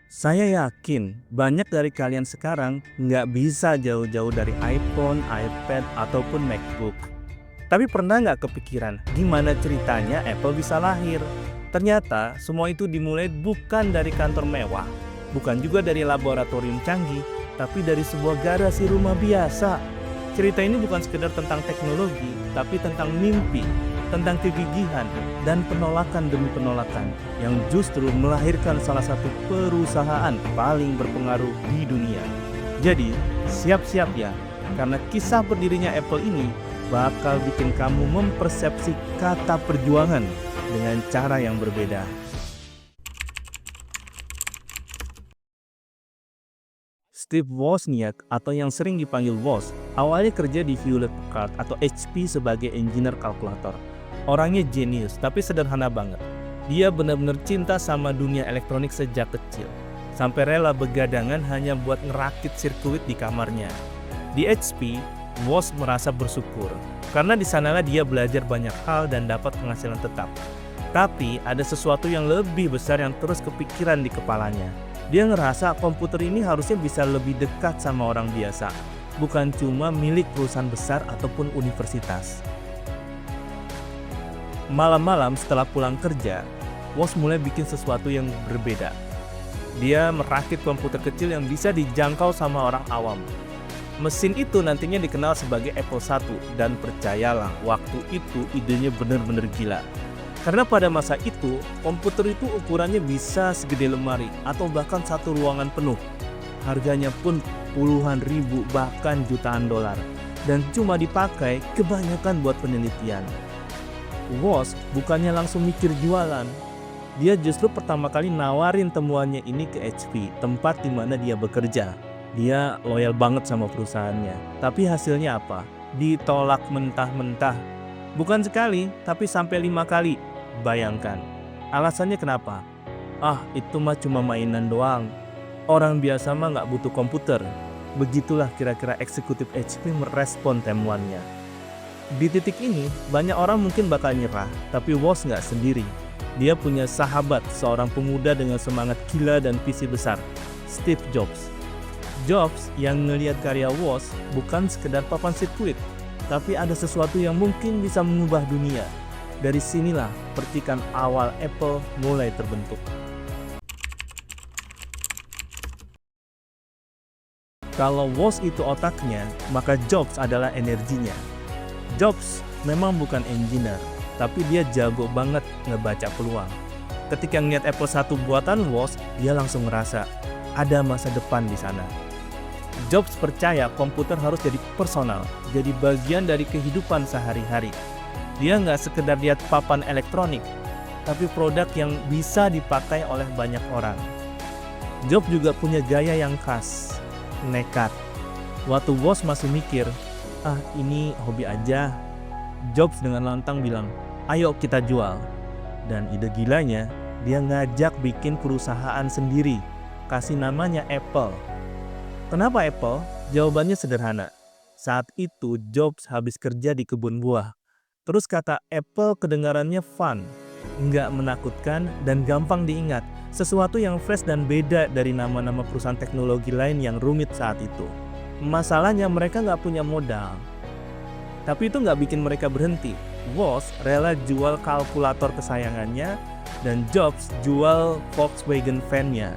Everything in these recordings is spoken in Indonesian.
Saya yakin banyak dari kalian sekarang nggak bisa jauh-jauh dari iPhone, iPad, ataupun MacBook. Tapi pernah nggak kepikiran gimana ceritanya Apple bisa lahir? Ternyata semua itu dimulai bukan dari kantor mewah, bukan juga dari laboratorium canggih, tapi dari sebuah garasi rumah biasa. Cerita ini bukan sekedar tentang teknologi, tapi tentang mimpi, tentang kegigihan, dan penolakan demi penolakan yang justru melahirkan salah satu perusahaan paling berpengaruh di dunia. Jadi, siap-siap ya, karena kisah berdirinya Apple ini bakal bikin kamu mempersepsi kata perjuangan dengan cara yang berbeda. Steve Wozniak atau yang sering dipanggil Woz, awalnya kerja di Hewlett Packard atau HP sebagai engineer kalkulator. Orangnya jenius, tapi sederhana banget. Dia benar-benar cinta sama dunia elektronik sejak kecil. Sampai rela begadangan hanya buat ngerakit sirkuit di kamarnya. Di HP, Woz merasa bersyukur, karena di sanalah dia belajar banyak hal dan dapat penghasilan tetap. Tapi ada sesuatu yang lebih besar yang terus kepikiran di kepalanya. Dia ngerasa komputer ini harusnya bisa lebih dekat sama orang biasa, bukan cuma milik perusahaan besar ataupun universitas. Malam-malam setelah pulang kerja, Woz mulai bikin sesuatu yang berbeda. Dia merakit komputer kecil yang bisa dijangkau sama orang awam. Mesin itu nantinya dikenal sebagai Apple I, dan percayalah, waktu itu idenya benar-benar gila. Karena pada masa itu, komputer itu ukurannya bisa segede lemari atau bahkan satu ruangan penuh. Harganya pun puluhan ribu bahkan jutaan dolar. Dan cuma dipakai kebanyakan buat penelitian. Woz bukannya langsung mikir jualan. Dia justru pertama kali nawarin temuannya ini ke HP, tempat di mana dia bekerja. Dia loyal banget sama perusahaannya. Tapi hasilnya apa? Ditolak mentah-mentah. Bukan sekali, tapi sampai 5 kali. Bayangkan, alasannya kenapa? Ah, itu mah cuma mainan doang. Orang biasa mah nggak butuh komputer. Begitulah kira-kira eksekutif HP merespon temuannya. Di titik ini, banyak orang mungkin bakal nyerah, tapi Woz nggak sendiri. Dia punya sahabat, seorang pemuda dengan semangat gila dan visi besar, Steve Jobs. Jobs yang ngelihat karya Woz bukan sekedar papan sirkuit, tapi ada sesuatu yang mungkin bisa mengubah dunia. Dari sinilah percikan awal Apple mulai terbentuk. Kalau Woz itu otaknya, maka Jobs adalah energinya. Jobs memang bukan engineer, tapi dia jago banget ngebaca peluang. Ketika ngeliat Apple I buatan Woz, dia langsung ngerasa ada masa depan di sana. Jobs percaya komputer harus jadi personal, jadi bagian dari kehidupan sehari-hari. Dia nggak sekedar lihat papan elektronik, tapi produk yang bisa dipakai oleh banyak orang. Jobs juga punya gaya yang khas, nekat. Waktu Woz masih mikir, ini hobi aja, Jobs dengan lantang bilang, ayo kita jual. Dan ide gilanya, dia ngajak bikin perusahaan sendiri, kasih namanya Apple. Kenapa Apple? Jawabannya sederhana. Saat itu Jobs habis kerja di kebun buah. Terus kata Apple kedengarannya fun, nggak menakutkan dan gampang diingat. Sesuatu yang fresh dan beda dari nama-nama perusahaan teknologi lain yang rumit saat itu. Masalahnya mereka nggak punya modal. Tapi itu nggak bikin mereka berhenti. Woz rela jual kalkulator kesayangannya dan Jobs jual Volkswagen van-nya.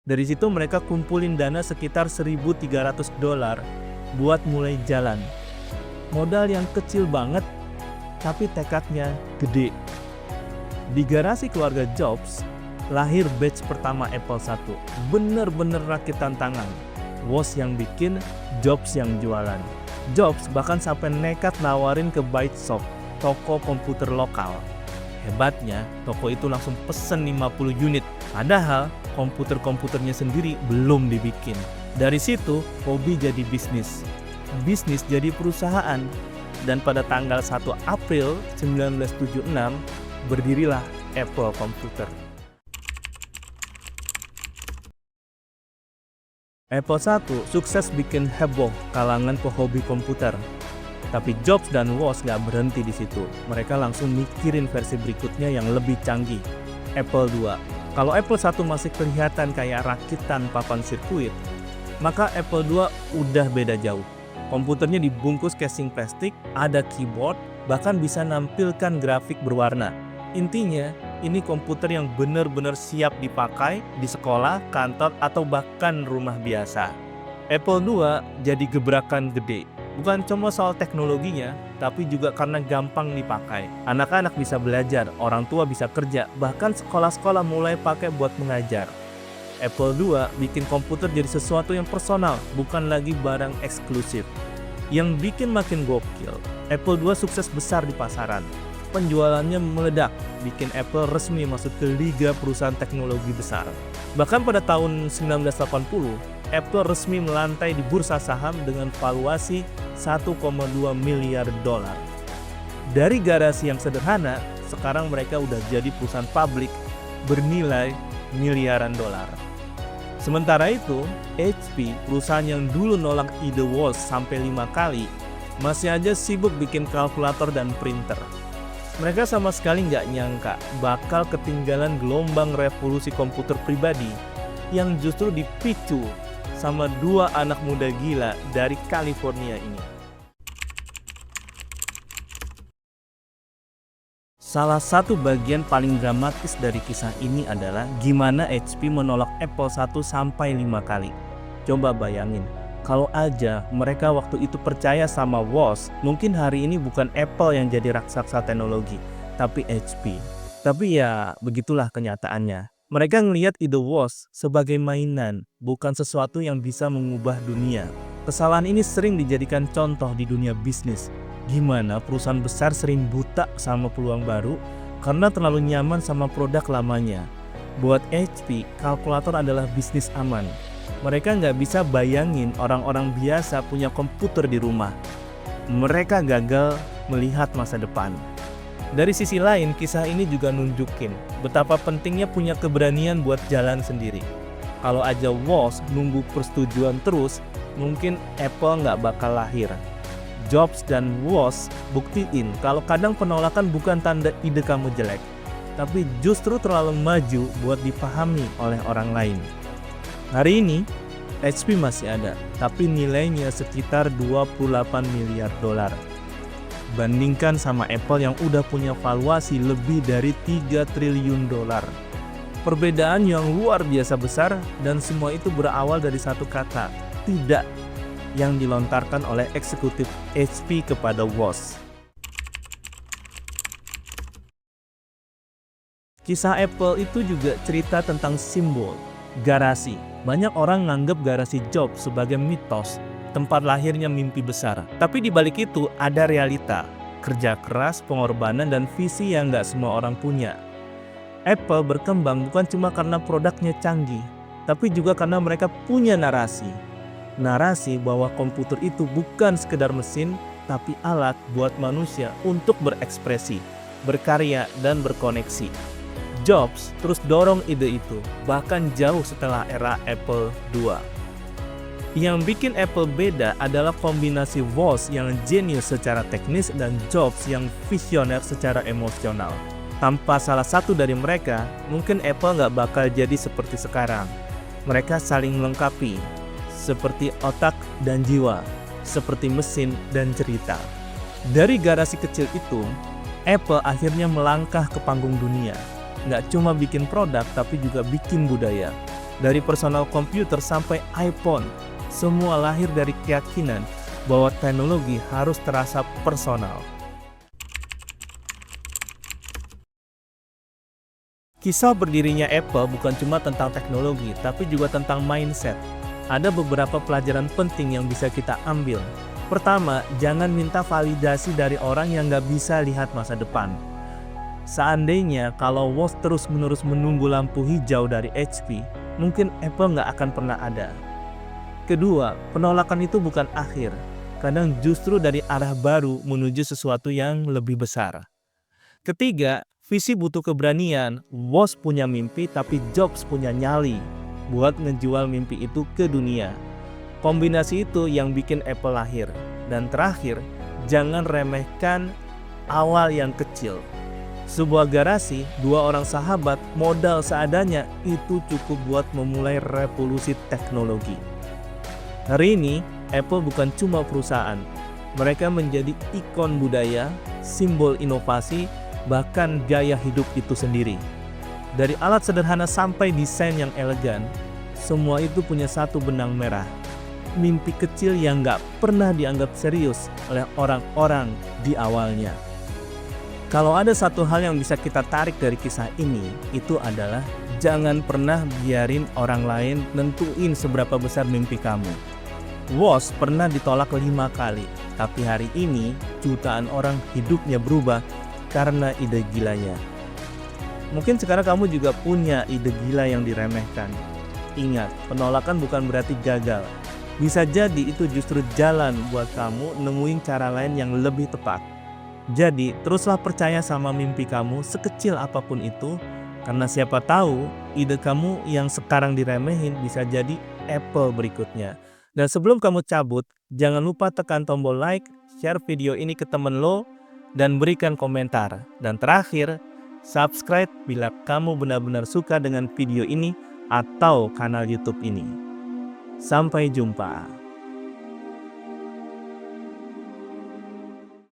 Dari situ mereka kumpulin dana sekitar $1.300 buat mulai jalan. Modal yang kecil banget, tapi tekadnya gede. Di garasi keluarga Jobs, lahir batch pertama Apple I. Bener-bener rakit tantangan. Woz yang bikin, Jobs yang jualan. Jobs bahkan sampai nekat nawarin ke ByteSoft, toko komputer lokal. Hebatnya, toko itu langsung pesen 50 unit. Padahal, komputer-komputernya sendiri belum dibikin. Dari situ, hobi jadi bisnis. Bisnis jadi perusahaan. Dan pada tanggal 1 April 1976, berdirilah Apple Computer. Apple I sukses bikin heboh kalangan pehobi komputer. Tapi Jobs dan Woz nggak berhenti di situ. Mereka langsung mikirin versi berikutnya yang lebih canggih, Apple II. Kalau Apple 1 masih kelihatan kayak rakitan papan sirkuit, maka Apple 2 udah beda jauh. Komputernya dibungkus casing plastik, ada keyboard, bahkan bisa nampilkan grafik berwarna. Intinya, ini komputer yang benar-benar siap dipakai di sekolah, kantor, atau bahkan rumah biasa. Apple 2 jadi gebrakan gede. Bukan cuma soal teknologinya, tapi juga karena gampang dipakai. Anak-anak bisa belajar, orang tua bisa kerja, bahkan sekolah-sekolah mulai pakai buat mengajar. Apple 2 bikin komputer jadi sesuatu yang personal, bukan lagi barang eksklusif. Yang bikin makin gokil, Apple 2 sukses besar di pasaran. Penjualannya meledak, bikin Apple resmi masuk ke liga perusahaan teknologi besar. Bahkan pada tahun 1980, Apple resmi melantai di bursa saham dengan valuasi 1,2 miliar dolar. Dari garasi yang sederhana, sekarang mereka udah jadi perusahaan publik bernilai miliaran dolar. Sementara itu, HP, perusahaan yang dulu nolak ide Woz sampai 5 kali, masih aja sibuk bikin kalkulator dan printer. Mereka sama sekali nggak nyangka bakal ketinggalan gelombang revolusi komputer pribadi yang justru dipicu sama 2 anak muda gila dari California ini. Salah satu bagian paling dramatis dari kisah ini adalah gimana HP menolak Apple 1 sampai 5 kali. Coba bayangin, kalau aja mereka waktu itu percaya sama Woz, mungkin hari ini bukan Apple yang jadi raksasa teknologi, tapi HP. Tapi ya, begitulah kenyataannya. Mereka ngelihat ide Woz sebagai mainan, bukan sesuatu yang bisa mengubah dunia. Kesalahan ini sering dijadikan contoh di dunia bisnis. Gimana perusahaan besar sering buta sama peluang baru karena terlalu nyaman sama produk lamanya. Buat HP, kalkulator adalah bisnis aman. Mereka nggak bisa bayangin orang-orang biasa punya komputer di rumah. Mereka gagal melihat masa depan. Dari sisi lain, kisah ini juga nunjukin betapa pentingnya punya keberanian buat jalan sendiri. Kalau aja Woz nunggu persetujuan terus, mungkin Apple nggak bakal lahir. Jobs dan Woz buktiin kalau kadang penolakan bukan tanda ide kamu jelek, tapi justru terlalu maju buat dipahami oleh orang lain. Hari ini, HP masih ada, tapi nilainya sekitar 28 miliar dolar. Bandingkan sama Apple yang udah punya valuasi lebih dari 3 triliun dolar. Perbedaan yang luar biasa besar dan semua itu berawal dari satu kata, tidak, yang dilontarkan oleh eksekutif HP kepada Woz. Kisah Apple itu juga cerita tentang simbol, garasi. Banyak orang nganggep garasi Jobs sebagai mitos, tempat lahirnya mimpi besar. Tapi di balik itu ada realita, kerja keras, pengorbanan, dan visi yang nggak semua orang punya. Apple berkembang bukan cuma karena produknya canggih, tapi juga karena mereka punya narasi. Narasi bahwa komputer itu bukan sekedar mesin, tapi alat buat manusia untuk berekspresi, berkarya, dan berkoneksi. Jobs terus dorong ide itu, bahkan jauh setelah era Apple II. Yang bikin Apple beda adalah kombinasi Woz yang jenius secara teknis dan Jobs yang visioner secara emosional. Tanpa salah satu dari mereka, mungkin Apple nggak bakal jadi seperti sekarang. Mereka saling melengkapi, seperti otak dan jiwa, seperti mesin dan cerita. Dari garasi kecil itu, Apple akhirnya melangkah ke panggung dunia. Nggak cuma bikin produk, tapi juga bikin budaya. Dari personal komputer sampai iPhone, semua lahir dari keyakinan bahwa teknologi harus terasa personal. Kisah berdirinya Apple bukan cuma tentang teknologi, tapi juga tentang mindset. Ada beberapa pelajaran penting yang bisa kita ambil. Pertama, jangan minta validasi dari orang yang nggak bisa lihat masa depan. Seandainya kalau Woz terus-menerus menunggu lampu hijau dari HP, mungkin Apple nggak akan pernah ada. Kedua, penolakan itu bukan akhir. Kadang justru dari arah baru menuju sesuatu yang lebih besar. Ketiga, visi butuh keberanian. Woz punya mimpi, tapi Jobs punya nyali buat ngejual mimpi itu ke dunia. Kombinasi itu yang bikin Apple lahir. Dan terakhir, jangan remehkan awal yang kecil. Sebuah garasi, dua orang sahabat, modal seadanya itu cukup buat memulai revolusi teknologi. Hari ini, Apple bukan cuma perusahaan. Mereka menjadi ikon budaya, simbol inovasi, bahkan gaya hidup itu sendiri. Dari alat sederhana sampai desain yang elegan, semua itu punya satu benang merah. Mimpi kecil yang nggak pernah dianggap serius oleh orang-orang di awalnya. Kalau ada satu hal yang bisa kita tarik dari kisah ini, itu adalah jangan pernah biarin orang lain nentuin seberapa besar mimpi kamu. Woz pernah ditolak 5 kali, tapi hari ini jutaan orang hidupnya berubah karena ide gilanya. Mungkin sekarang kamu juga punya ide gila yang diremehkan. Ingat, penolakan bukan berarti gagal. Bisa jadi itu justru jalan buat kamu nemuin cara lain yang lebih tepat. Jadi, teruslah percaya sama mimpi kamu sekecil apapun itu, karena siapa tahu ide kamu yang sekarang diremehin bisa jadi Apple berikutnya. Dan sebelum kamu cabut, jangan lupa tekan tombol like, share video ini ke temen lo, dan berikan komentar. Dan terakhir, subscribe bila kamu benar-benar suka dengan video ini atau kanal YouTube ini. Sampai jumpa.